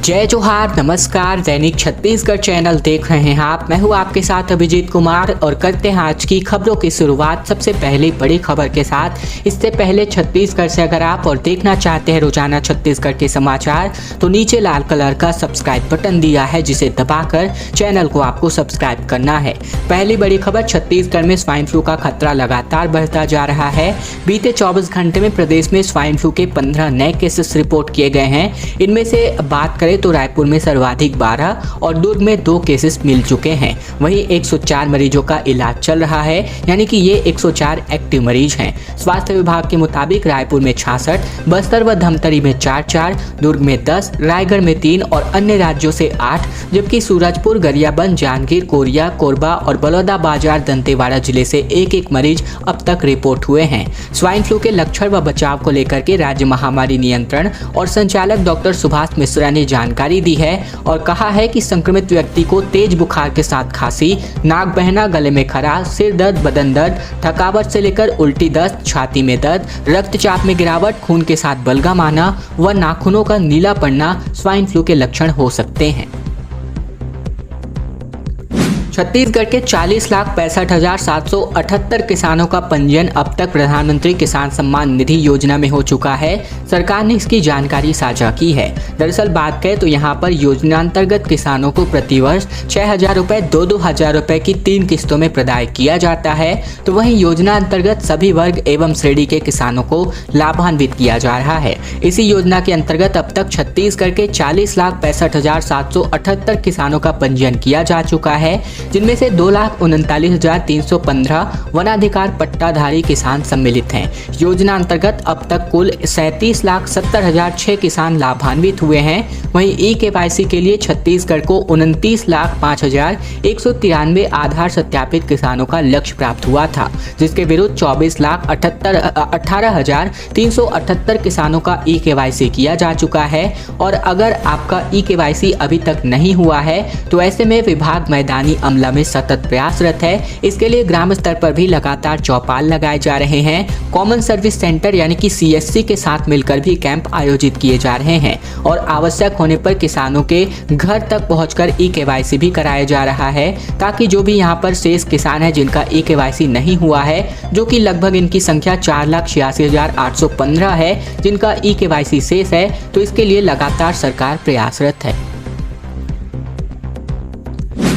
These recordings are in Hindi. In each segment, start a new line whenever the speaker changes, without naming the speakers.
जय जोहार, नमस्कार। दैनिक छत्तीसगढ़ चैनल देख रहे हैं आप। मैं हूं आपके साथ अभिजीत कुमार और करते हैं आज की खबरों की शुरुआत सबसे पहले बड़ी खबर के साथ। इससे पहले छत्तीसगढ़ से अगर आप और देखना चाहते हैं रोजाना छत्तीसगढ़ के समाचार तो नीचे लाल कलर का सब्सक्राइब बटन दिया है, जिसे दबाकर चैनल को आपको सब्सक्राइब करना है। पहली बड़ी खबर, छत्तीसगढ़ में स्वाइन फ्लू का खतरा लगातार बढ़ता जा रहा है। बीते 24 घंटे में प्रदेश में स्वाइन फ्लू के 15 नए केसेस रिपोर्ट किए गए हैं। इनमें से बात करें तो रायपुर में सर्वाधिक 12 और दुर्ग में 2 केसेस मिल चुके हैं। वहीं 104 मरीजों का इलाज चल रहा है, यानी कि ये 104 एक्टिव मरीज हैं। स्वास्थ्य विभाग के मुताबिक रायपुर में 66, बस्तर व धमतरी में 4, दुर्ग में 10, रायगढ़ में 3 और अन्य राज्यों से 8, जबकि सूरजपुर, गरियाबंद, जांजगीर, कोरिया, कोरबा और बलौदाबाजार, दंतेवाड़ा जिले से एक मरीज अब तक रिपोर्ट हुए हैं। स्वाइन फ्लू के लक्षण व बचाव को लेकर के राज्य महामारी नियंत्रण और संचालक डॉक्टर सुभाष मिश्रा ने जानकारी दी है और कहा है कि संक्रमित व्यक्ति को तेज बुखार के साथ खांसी, नाक बहना, गले में खराश, सिर दर्द, बदन दर्द, थकावट से लेकर उल्टी दस्त, छाती में दर्द, रक्तचाप में गिरावट, खून के साथ बलगम आना व नाखूनों का नीला पड़ना स्वाइन फ्लू के लक्षण हो सकते हैं। छत्तीसगढ़ के 40,65,778 किसानों का पंजीयन अब तक प्रधानमंत्री किसान सम्मान निधि योजना में हो चुका है। सरकार ने इसकी जानकारी साझा की है। दरअसल बात करें तो यहाँ पर योजना अंतर्गत किसानों को प्रतिवर्ष 6,000 रुपए 2,000 रुपए की 3 किस्तों में प्रदान किया जाता है। तो वहीं योजना अंतर्गत सभी वर्ग एवं श्रेणी के किसानों को लाभान्वित किया जा रहा है। इसी योजना के अंतर्गत अब तक छत्तीसगढ़ के 40,65,778 किसानों का पंजीयन किया जा चुका है, जिनमें से 2,39,315 वनाधिकार पट्टाधारी किसान सम्मिलित हैं। योजना अंतर्गत अब तक कुल 37,70,006 किसान लाभान्वित हुए हैं। वहीं ई-केवाईसी के लिए छत्तीसगढ़ को 29,05,193 आधार सत्यापित किसानों का लक्ष्य प्राप्त हुआ था, जिसके विरुद्ध 24,18,378 किसानों का ई-केवाईसी किया जा चुका है। और अगर आपका ई-केवाईसी अभी तक नहीं हुआ है तो ऐसे में विभाग मैदानी अमला में सतत प्रयासरत है। इसके लिए ग्राम स्तर पर भी लगातार चौपाल लगाए जा रहे हैं। कॉमन सर्विस सेंटर यानी कि CSC के साथ मिलकर भी कैंप आयोजित किए जा रहे हैं और आवश्यक होने पर किसानों के घर तक पहुंचकर ई-केवाईसी भी कराया जा रहा है, ताकि जो भी यहां पर शेष किसान है जिनका ई-केवाईसी नहीं हुआ है, जो कि लगभग इनकी संख्या 4,86,815 है जिनका ई-केवाईसी शेष है, तो इसके लिए लगातार सरकार प्रयासरत है।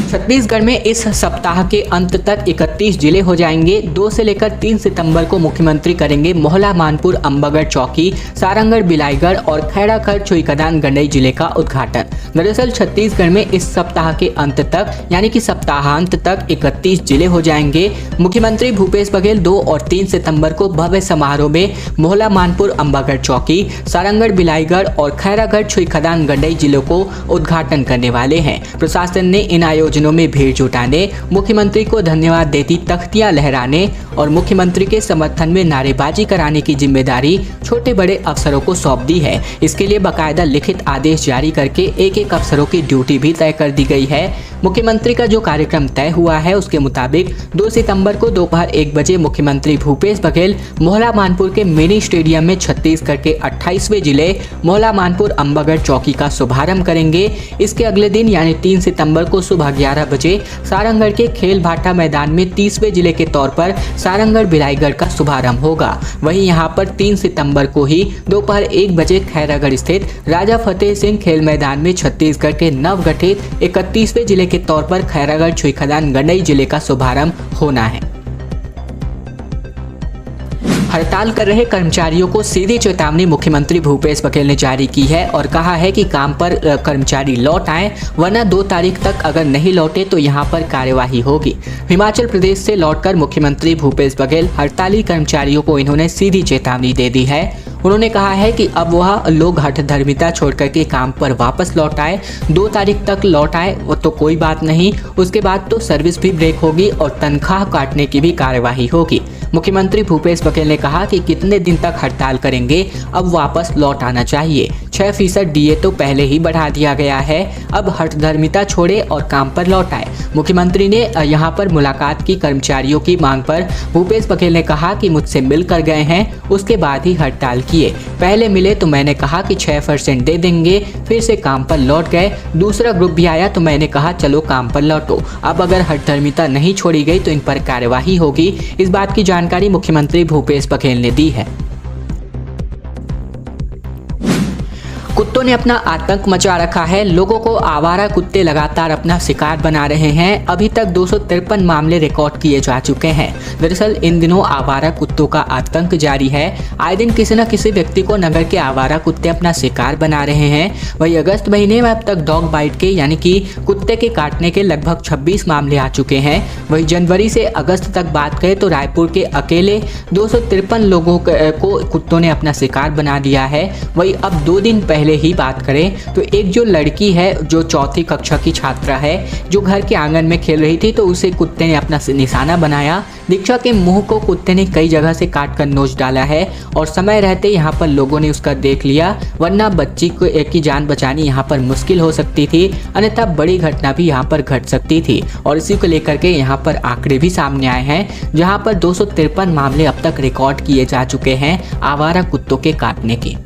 छत्तीसगढ़ में इस सप्ताह के अंत तक 31 जिले हो जाएंगे। 2 से लेकर 3 सितंबर को मुख्यमंत्री करेंगे मोहला, मानपुर, अंबागढ़ चौकी, सारंगढ़, बिलाईगढ़ और खैरागढ़, छुईखदान, गंडई जिले का उद्घाटन। दरअसल छत्तीसगढ़ में इस सप्ताह के अंत तक यानी कि सप्ताहांत तक 31 जिले हो जाएंगे। मुख्यमंत्री भूपेश बघेल 2 और 3 सितंबर को भव्य समारोह में मोहला, मानपुर, अंबागढ़ चौकी, सारंगढ़, बिलाईगढ़ और खैरागढ़, छुईखदान, गंडई जिलों को उद्घाटन करने वाले हैं। प्रशासन ने इन आयोजनों में भीड़ जुटाने, मुख्यमंत्री को धन्यवाद देती तख्तियां लहराने और मुख्यमंत्री के समर्थन में नारेबाजी कराने की जिम्मेदारी छोटे बड़े अफसरों को सौंप दी है। इसके लिए बाकायदा लिखित आदेश जारी करके एक अफसरों की ड्यूटी भी तय कर दी गई है। मुख्यमंत्री का जो कार्यक्रम तय हुआ है उसके मुताबिक 2 सितंबर को दोपहर 1 बजे मुख्यमंत्री भूपेश बघेल मोहला, मानपुर के मिनी स्टेडियम में छत्तीसगढ़ के 28वें जिले मोहला, मानपुर, अंबागढ़ चौकी का शुभारंभ करेंगे। इसके अगले दिन यानी 3 सितंबर को सुबह 11 बजे सारंगढ़ के खेल भाटा मैदान में 30वें जिले के तौर पर सारंगढ़, बिलाईगढ़ का शुभारंभ होगा। वहीं यहां पर 3 सितंबर को ही दोपहर 1 बजे खैरागढ़ स्थित राजा फतेह सिंह खेल मैदान में छत्तीसगढ़ के नवगठित 31वें जिले के तौर पर खैरागढ़, छुईखदान, गंडई जिले का शुभारंभ होना है। हड़ताल कर रहे कर्मचारियों को सीधी चेतावनी मुख्यमंत्री भूपेश बघेल ने जारी की है और कहा है कि काम पर कर्मचारी लौट आए, वरना 2 तारीख तक अगर नहीं लौटे तो यहां पर कार्यवाही होगी। हिमाचल प्रदेश से लौटकर मुख्यमंत्री भूपेश बघेल हड़ताली कर्मचारियों को इन्होंने सीधी चेतावनी दे दी है। उन्होंने कहा है कि अब वह लोग हठधर्मिता छोड़कर के काम पर वापस लौट आए। 2 तारीख तक लौट आए वो तो कोई बात नहीं, उसके बाद तो सर्विस भी ब्रेक होगी और तनख्वाह काटने की भी कार्यवाही होगी। मुख्यमंत्री भूपेश बघेल ने कहा कि कितने दिन तक हड़ताल करेंगे, अब वापस लौट आना चाहिए। 6% डीए तो पहले ही बढ़ा दिया गया है। अब हठधर्मिता छोड़े और काम पर लौट आए। मुख्यमंत्री ने यहां पर मुलाकात की कर्मचारियों की मांग पर भूपेश बघेल ने कहा कि मुझसे मिलकर गए हैं, उसके बाद ही हड़ताल किए। पहले मिले तो मैंने कहा कि 6% दे देंगे, फिर से काम पर लौट गए। दूसरा ग्रुप भी आया तो मैंने कहा चलो काम पर लौटो। अब अगर हठधर्मिता नहीं छोड़ी गई तो इन पर कार्यवाही होगी। इस बात की जानकारी मुख्यमंत्री भूपेश बघेल ने दी है। कुत्तों ने अपना आतंक मचा रखा है। लोगों को आवारा कुत्ते लगातार अपना शिकार बना रहे हैं। अभी तक 253 मामले रिकॉर्ड किए जा चुके हैं। दरअसल इन दिनों आवारा कुत्तों का आतंक जारी है। आए दिन किसी न किसी व्यक्ति को नगर के आवारा कुत्ते अपना शिकार बना रहे हैं। वही अगस्त महीने में अब तक डॉग बाइट के यानी कि कुत्ते के काटने के लगभग 26 मामले आ चुके हैं। वही जनवरी से अगस्त तक बात करें तो रायपुर के अकेले 253 लोगों को कुत्तों ने अपना शिकार बना दिया है। वही अब 2 दिन पहले ही बात करें तो एक जो लड़की है जो 4th कक्षा की छात्रा है, जो घर के आंगन में खेल रही थी तो उसे कुत्ते ने अपना निशाना बनाया। दीक्षा के मुंह को कुत्ते ने कई जगह से काट कर नोच डाला है और समय रहते यहाँ पर लोगों ने उसका देख लिया, वरना बच्ची को की जान बचानी यहाँ पर मुश्किल हो सकती थी, अन्यथा बड़ी घटना भी यहाँ पर घट सकती थी। और इसी को लेकर के यहाँ पर आंकड़े भी सामने आए हैं, जहाँ पर 253 मामले अब तक रिकॉर्ड किए जा चुके हैं आवारा कुत्तों के काटने की।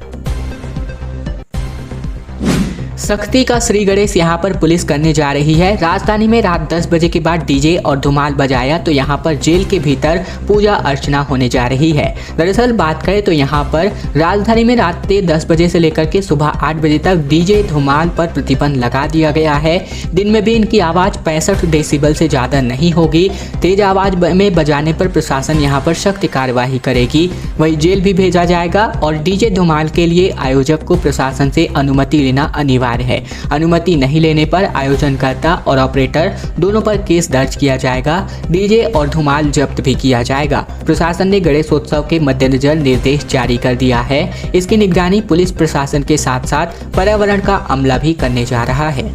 सख्ती का श्री गणेश यहाँ पर पुलिस करने जा रही है। राजधानी में रात 10 बजे के बाद डीजे और धुमाल बजाया तो यहाँ पर जेल के भीतर पूजा अर्चना होने जा रही है। दरअसल बात करें तो यहाँ पर राजधानी में रात 10 बजे से लेकर के सुबह 8 बजे तक डीजे धुमाल पर प्रतिबंध लगा दिया गया है। दिन में भी इनकी आवाज़ 65 डेसिबल से ज़्यादा नहीं होगी। तेज आवाज़ में बजाने पर प्रशासन यहाँ पर सख्त कार्रवाई करेगी। वही जेल भी भेजा जाएगा और डीजे धुमाल के लिए आयोजक को प्रशासन से अनुमति लेना अनिवार्य है। अनुमति नहीं लेने पर आयोजनकर्ता और ऑपरेटर दोनों पर केस दर्ज किया जाएगा। डीजे और धुमाल जब्त भी किया जाएगा। प्रशासन ने गणेशोत्सव के मद्देनजर निर्देश जारी कर दिया है। इसकी निगरानी पुलिस प्रशासन के साथ साथ पर्यावरण का अमला भी करने जा रहा है।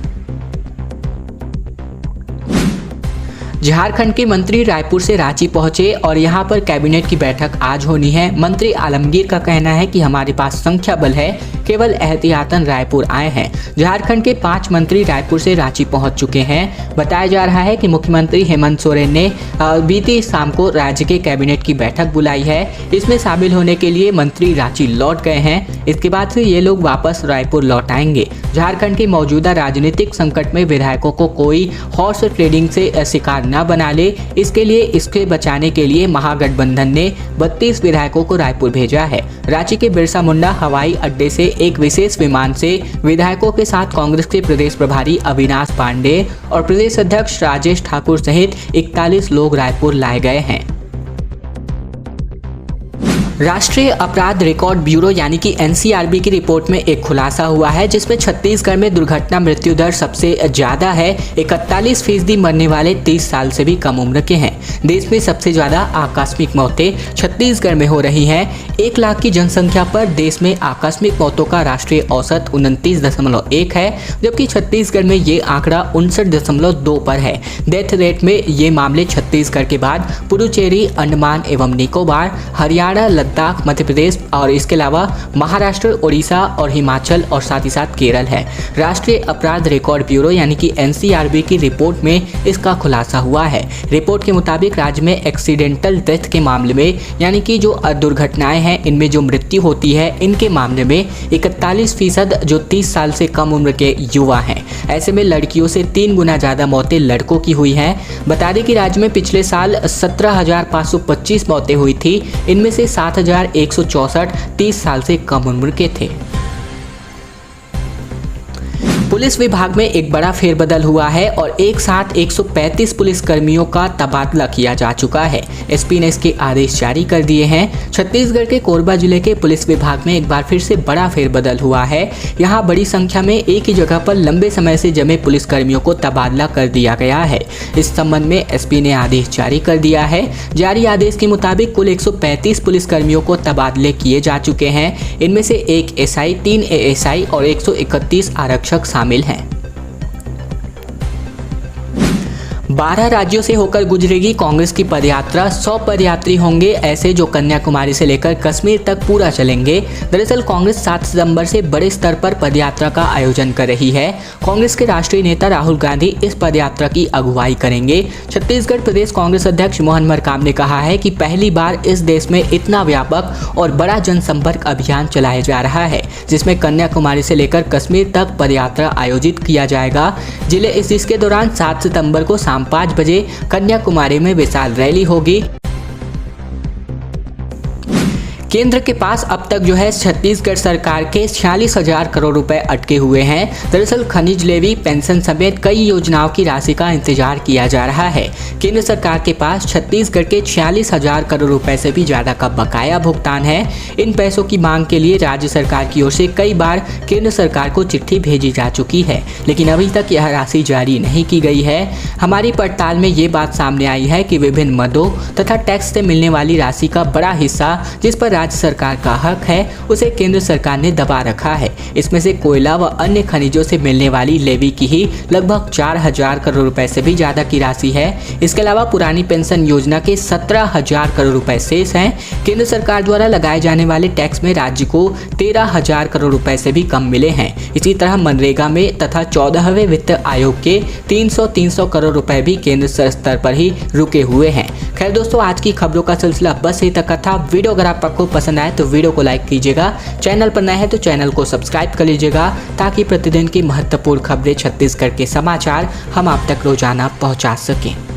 झारखंड के मंत्री रायपुर से रांची पहुंचे और यहां पर कैबिनेट की बैठक आज होनी है। मंत्री आलमगीर का कहना है कि हमारे पास संख्या बल है, केवल एहतियातन रायपुर आए हैं। झारखंड के 5 मंत्री रायपुर से रांची पहुंच चुके हैं। बताया जा रहा है कि मुख्यमंत्री हेमंत सोरेन ने बीती शाम को राज्य के कैबिनेट की बैठक बुलाई है। इसमें शामिल होने के लिए मंत्री रांची लौट गए हैं। इसके बाद से ये लोग वापस रायपुर लौट आएंगे। झारखंड के मौजूदा राजनीतिक संकट में विधायकों को कोई हॉर्स ट्रेडिंग से शिकार न बना ले, इसके लिए इसके बचाने के लिए महागठबंधन ने 32 विधायकों को रायपुर भेजा है। रांची के बिरसा मुंडा हवाई अड्डे से एक विशेष विमान से विधायकों के साथ कांग्रेस के प्रदेश प्रभारी अविनाश पांडे और प्रदेश अध्यक्ष राजेश ठाकुर सहित 41 लोग रायपुर लाए गए हैं। राष्ट्रीय अपराध रिकॉर्ड ब्यूरो यानी कि एनसीआरबी की रिपोर्ट में एक खुलासा हुआ है, जिसमें छत्तीसगढ़ में दुर्घटना मृत्यु दर सबसे ज्यादा है। 41% मरने वाले 30 साल से भी कम उम्र के हैं। देश में सबसे ज्यादा आकस्मिक मौतें छत्तीसगढ़ में हो रही हैं। 1 लाख की जनसंख्या पर देश में आकस्मिक मौतों का राष्ट्रीय औसत 29.1 है, जबकि छत्तीसगढ़ में ये आंकड़ा 59.2 पर है। डेथ रेट में ये मामले छत्तीसगढ़ के बाद पुडुचेरी, अंडमान एवं निकोबार, हरियाणा, लद्दाख, मध्य प्रदेश और इसके अलावा महाराष्ट्र, ओडिशा और हिमाचल और साथ ही साथ केरल है। राष्ट्रीय अपराध रिकॉर्ड ब्यूरो यानी कि एनसीआरबी की रिपोर्ट में इसका खुलासा हुआ है। रिपोर्ट के मुताबिक राज्य में एक्सीडेंटल डेथ के मामले में यानी कि जो दुर्घटनाएं हैं इनमें जो मृत्यु होती है, इनके मामले में 41% जो 30 साल से कम उम्र के युवा हैं। ऐसे में लड़कियों से 3 गुना ज़्यादा मौतें लड़कों की हुई हैं। बता दें कि राज्य में पिछले साल 17,525 मौतें हुई थी। इनमें से 7,164 30 साल से कम उम्र के थे। पुलिस विभाग में एक बड़ा फेरबदल हुआ है और एक साथ 135 पुलिस कर्मियों का तबादला किया जा चुका है। एसपी ने इसके आदेश जारी कर दिए हैं। छत्तीसगढ़ के कोरबा जिले के पुलिस विभाग में एक बार फिर से बड़ा फेरबदल हुआ है। यहां बड़ी संख्या में एक ही जगह पर लंबे समय से जमे पुलिस कर्मियों को तबादला कर दिया गया है। इस संबंध में एसपी ने आदेश जारी कर दिया है। जारी आदेश के मुताबिक कुल 135 पुलिस कर्मियों को तबादले किए जा चुके हैं। इनमें से 1 एसआई, 3 एएसआई और 131 आरक्षक शामिल हैं। 12 राज्यों से होकर गुजरेगी कांग्रेस की पदयात्रा। 100 पदयात्री होंगे ऐसे जो कन्याकुमारी से लेकर कश्मीर तक पूरा चलेंगे। दरअसल कांग्रेस 7 सितंबर से बड़े स्तर पर पदयात्रा का आयोजन कर रही है। कांग्रेस के राष्ट्रीय नेता राहुल गांधी इस पदयात्रा की अगुवाई करेंगे। छत्तीसगढ़ प्रदेश कांग्रेस अध्यक्ष मोहन मरकाम ने कहा है कि पहली बार इस देश में इतना व्यापक और बड़ा जनसंपर्क अभियान चलाया जा रहा है, जिसमें कन्याकुमारी से लेकर कश्मीर तक पदयात्रा आयोजित किया जाएगा। जिसके दौरान 7 सितंबर को शाम 5 बजे कन्याकुमारी में विशाल रैली होगी। केंद्र के पास अब तक जो है छत्तीसगढ़ सरकार के 46,000 करोड़ रुपए अटके हुए हैं। दरअसल खनिज लेवी, पेंशन समेत कई योजनाओं की राशि का इंतजार किया जा रहा है। केंद्र सरकार के पास छत्तीसगढ़ के 46,000 करोड़ रुपए से भी ज़्यादा का बकाया भुगतान है। इन पैसों की मांग के लिए राज्य सरकार की ओर से कई बार केंद्र सरकार को चिट्ठी भेजी जा चुकी है, लेकिन अभी तक यह राशि जारी नहीं की गई है। हमारी पड़ताल में ये बात सामने आई है कि विभिन्न मदों तथा टैक्स से मिलने वाली राशि का बड़ा हिस्सा जिस पर राज्य सरकार का हक है, उसे केंद्र सरकार ने दबा रखा है। इसमें से कोयला व अन्य खनिजों से मिलने वाली लेवी की ही लगभग 4,000 करोड़ रुपए से भी ज्यादा की राशि है। इसके अलावा पुरानी पेंशन योजना के 17,000 करोड़ रुपए शेष हैं। केंद्र सरकार द्वारा लगाए जाने वाले टैक्स में राज्य को 13,000 करोड़ रुपए से भी कम मिले हैं। इसी तरह मनरेगा में तथा 14वें वित्त आयोग के 300 करोड़ रुपए भी केंद्र स्तर पर ही रुके हुए हैं। खैर दोस्तों, आज की खबरों का सिलसिला बस यही तक का था। वीडियो अगर आपको पसंद आए तो वीडियो को लाइक कीजिएगा। चैनल पर नए हैं तो चैनल को सब्सक्राइब कर लीजिएगा, ताकि प्रतिदिन की महत्वपूर्ण खबरें, छत्तीसगढ़ के समाचार हम आप तक रोजाना पहुंचा सकें।